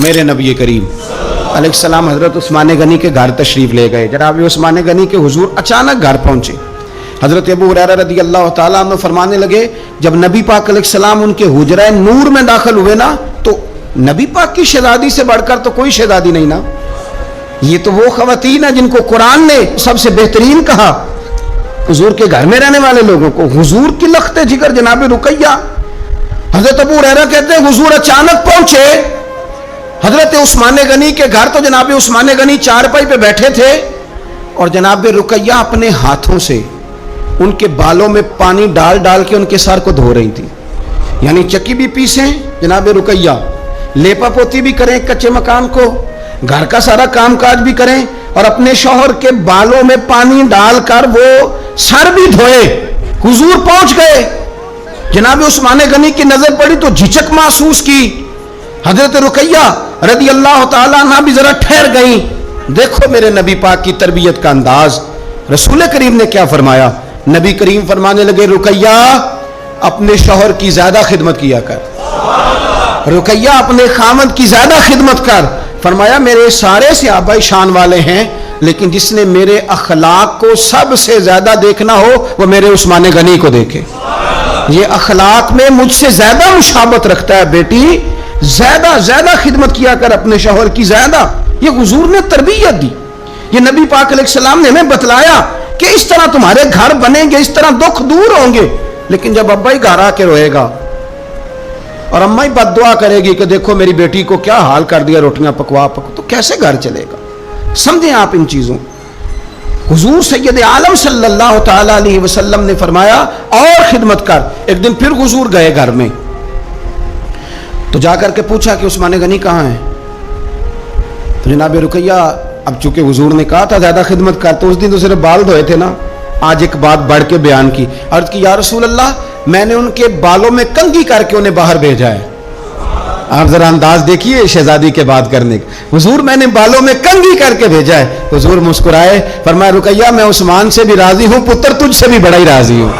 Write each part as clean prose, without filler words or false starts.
मेरे नबी करीम अलैहिस्सलाम हज़रत उस्मान गनी के घर तशरीफ़ ले गए। जनाब उस्मान गनी के हुजूर अचानक घर पहुँचे। हज़रत अबू हुरैरा रज़ी अल्लाह ताला अन्हु फरमाने लगे, जब नबी पाक अलैहिस्सलाम उनके हुजरा नूर में दाखिल हुए ना, तो नबी पाक की शहजादी से बढ़कर तो कोई शहजादी नहीं ना। ये तो वो ख़वातीन है जिनको कुरान ने सबसे बेहतरीन कहा हुजूर के घर में रहने वाले लोगों को। हुजूर की लख्ते जिगर जनाब रुकैया। हज़रत अबू हुरैरा कहते हैं हुजूर अचानक पहुंचे हज़रत उस्मान गनी के घर, तो जनाब उस्मान गनी चारपाई पे बैठे थे और जनाब रुकैया अपने हाथों से उनके बालों में पानी डाल डाल के उनके सर को धो रही थी। यानी चक्की भी पीसें जनाब रुकैया, लेपा पोती भी करें कच्चे मकान को, घर का सारा काम काज भी करें और अपने शौहर के बालों में पानी डालकर वो सर भी धोए। हुजूर पहुंच गए। जनाब उस्मान गनी की नजर पड़ी तो झिझक महसूस की। हजरत रुकैया रदी अल्लाह ताला अन्हा भी जरा ठहर गई। देखो मेरे नबी पाक की तरबियत का अंदाज। रसूल करीम ने क्या फरमाया? नबी करीम फरमाने लगे, रुकैया अपने शौहर की ज्यादा खिदमत किया कर। रुकैया अपने खामद की ज्यादा खिदमत कर। फरमाया मेरे सारे सहाबा शान वाले हैं, लेकिन जिसने मेरे अखलाक को सबसे ज्यादा देखना हो वो मेरे उस्मान गनी को देखे। ये अखलाक में मुझसे ज्यादा मुशाबत रखता है बेटी, ज्यादा ज्यादा खिदमत किया कर अपने शौहर की ज्यादा। ये हुजूर ने तरबियत दी। ये नबी पाक अलैहिस्सलाम ने हमें बतलाया कि इस तरह तुम्हारे घर बनेंगे, इस तरह दुख दूर होंगे। लेकिन जब अब्बा ही घर आके रोएगा और अम्मा ही बद्दुआ करेगी कि देखो मेरी बेटी को क्या हाल कर दिया, रोटियां पकवा तो कैसे घर चलेगा? समझें आप इन चीजों। हुजूर सैयद आलम सल्लल्लाहु ताला अलैहि वसल्लम ने फरमाया और खिदमत कर। एक दिन फिर हुजूर गए घर में, तो जाकर के पूछा कि उस्मान गनी कहाँ है? तो जनाब रुकैया, अब चूंकि हुजूर ने कहा था ज्यादा खिदमत कर, तो उस दिन तो सिर्फ बाल धोए थे ना, आज एक बात बढ़ के बयान की। अर्ज की, या रसूल अल्लाह, मैंने उनके बालों में कंघी करके उन्हें बाहर भेजा है। आप जरा अंदाज देखिए शहजादी के बात करने का। हुजूर मैंने बालों में कंघी करके भेजा है। हुजूर मुस्कुराए, फरमाया रुकैया मैं उस्मान से भी राजी हूं, पुत्र तुझसे भी बड़ा ही राजी हूं,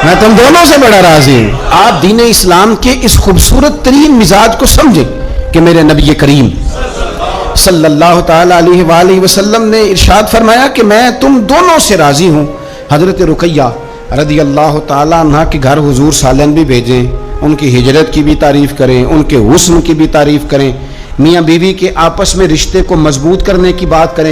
मैं तुम दोनों से बड़ा राजी हूं। आप दीन इस्लाम के इस खूबसूरत तरीन मिजाज को समझे कि मेरे नबी करीम सल्लल्लाहु ताला अलैहि वसल्लम ने इरशाद फरमाया कि मैं तुम दोनों से राजी हूं। हजरत रुकैया रदी अल्लाह ताला अन्हा के घर हुजूर सालन भी भेजें, उनकी हिजरत की भी तारीफ करें, उनके हुस्न की भी तारीफ करें, मियाँ बीवी के आपस में रिश्ते को मजबूत करने की बात करें।